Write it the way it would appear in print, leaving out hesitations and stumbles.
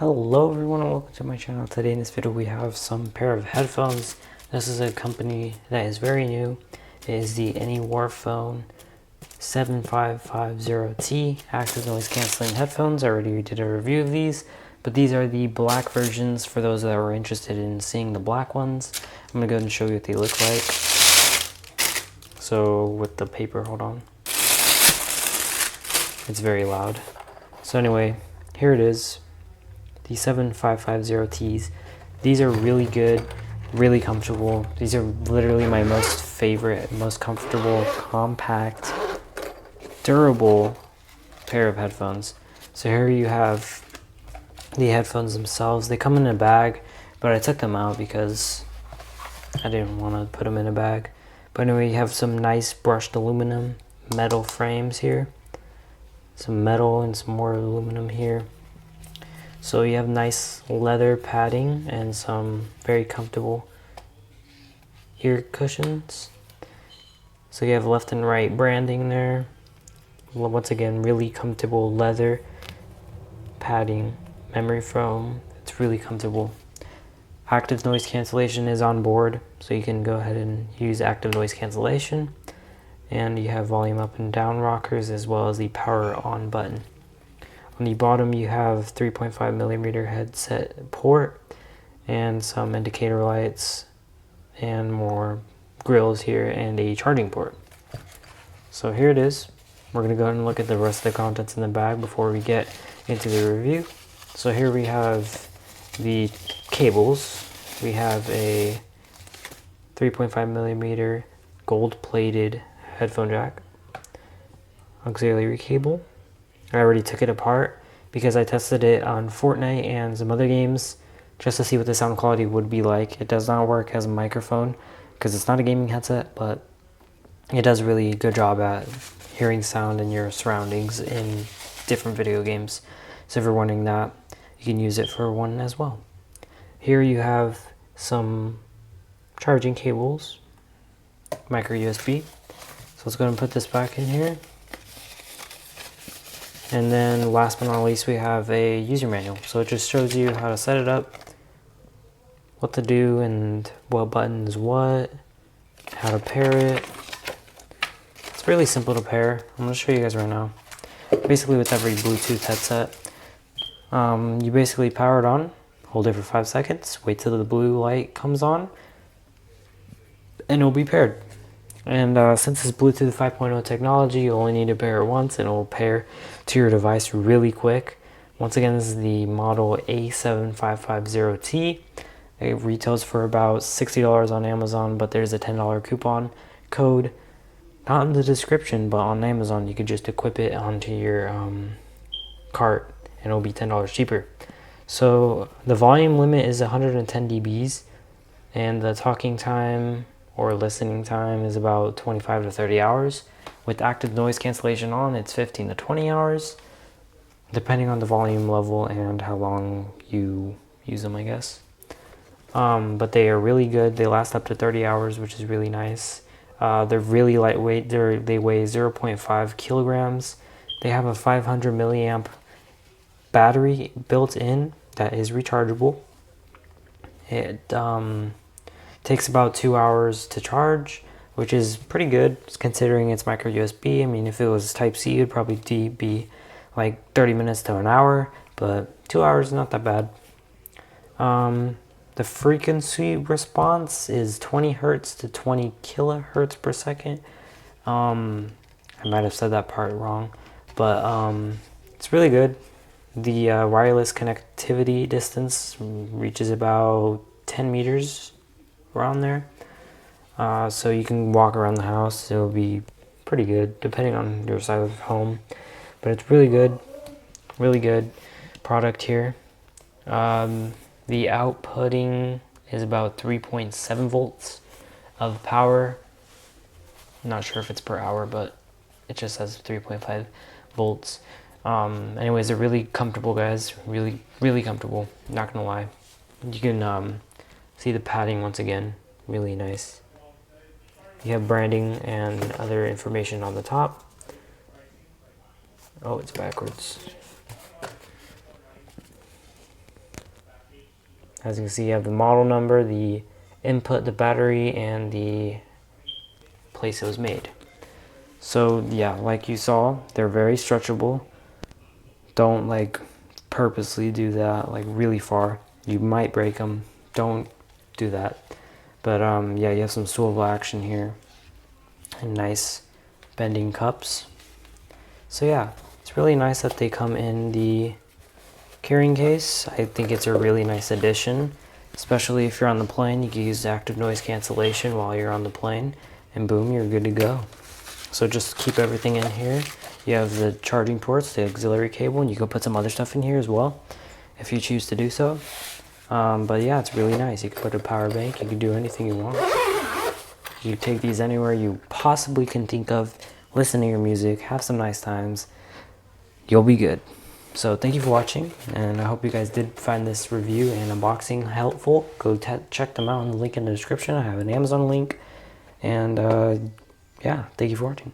Hello everyone and welcome to my channel. Today in this video we have some pair of headphones. This is a company that is very new. It is the Any Warphone 7550T active noise cancelling headphones. I already did a review of these, but these are the black versions for those that were interested in seeing the black ones. I'm going to go ahead and show you what they look like. So with the paper, hold on. It's very loud. So anyway, here it is. The 7550Ts. These are really good, really comfortable. These are literally my most favorite, most comfortable, compact, durable pair of headphones. So here you have the headphones themselves. They come in a bag, but I took them out because I didn't want to put them in a bag. But anyway, you have some nice brushed aluminum metal frames here. Some metal and some more aluminum here. So you have nice leather padding and some very comfortable ear cushions. So you have left and right branding there. Once again, really comfortable leather padding, memory foam. It's really comfortable. Active noise cancellation is on board, so you can go ahead and use active noise cancellation. And you have volume up and down rockers as well as the power on button. On the bottom you have 3.5mm headset port and some indicator lights and more grills here and a charging port. So here it is. We're going to go ahead and look at the rest of the contents in the bag before we get into the review. So here we have the cables. We have a 3.5mm gold plated headphone jack, auxiliary cable. I already took it apart because I tested it on Fortnite and some other games just to see what the sound quality would be like. It does not work as a microphone because it's not a gaming headset, but it does a really good job at hearing sound in your surroundings in different video games. So if you're wondering that, you can use it for one as well. Here you have some charging cables, micro USB. So let's go ahead and put this back in here. And then last but not least, we have a user manual. So it just shows you how to set it up, what to do and what buttons what, how to pair it. It's really simple to pair. I'm going to show you guys right now. Basically with every Bluetooth headset, you basically power it on, hold it for 5 seconds, wait till the blue light comes on, and it'll be paired. And since it's Bluetooth 5.0 technology, you only need to pair it once and it will pair to your device really quick. Once again, this is the model A7550T. It retails for about $60 on Amazon, but there's a $10 coupon code. Not in the description, but on Amazon, you could just equip it onto your cart and it'll be $10 cheaper. So the volume limit is 110 dBs and the talking time or listening time is about 25 to 30 hours. With active noise cancellation on, it's 15 to 20 hours, depending on the volume level and how long you use them, I guess. But they are really good. They last up to 30 hours, which is really nice. They're really lightweight. They weigh 0.5 kilograms. They have a 500 milliamp battery built in that is rechargeable. It takes about 2 hours to charge, which is pretty good considering it's micro USB. I mean, if it was Type-C, it would probably be like 30 minutes to an hour, but 2 hours is not that bad. The frequency response is 20 hertz to 20 kilohertz per second. I might have said that part wrong, but it's really good. The wireless connectivity distance reaches about 10 meters around there. So you can walk around the house. It'll be pretty good depending on your side of home, but it's really good product here. The outputting is about 3.7 volts of power. I'm not sure if it's per hour, but it just says 3.5 volts. Anyways, they're really comfortable, guys. Really comfortable, not gonna lie. You can see the padding once again, really nice. You have branding and other information on the top. Oh, it's backwards. As you can see, you have the model number, the input, the battery, and the place it was made. So yeah, like you saw, they're very stretchable. Don't like purposely do that like really far. You might break them. Don't do that. But yeah, you have some swivel action here and nice bending cups. So yeah, it's really nice that they come in the carrying case. I think it's a really nice addition, especially if you're on the plane. You can use active noise cancellation while you're on the plane, and boom, you're good to go. So just keep everything in here. You have the charging ports, the auxiliary cable, and you can put some other stuff in here as well if you choose to do so. But yeah, it's really nice. You can put a power bank, you can do anything you want. You take these anywhere you possibly can think of, listen to your music, have some nice times, you'll be good. So thank you for watching, and I hope you guys did find this review and unboxing helpful. Go check them out in the link in the description. I have an Amazon link, and yeah, thank you for watching.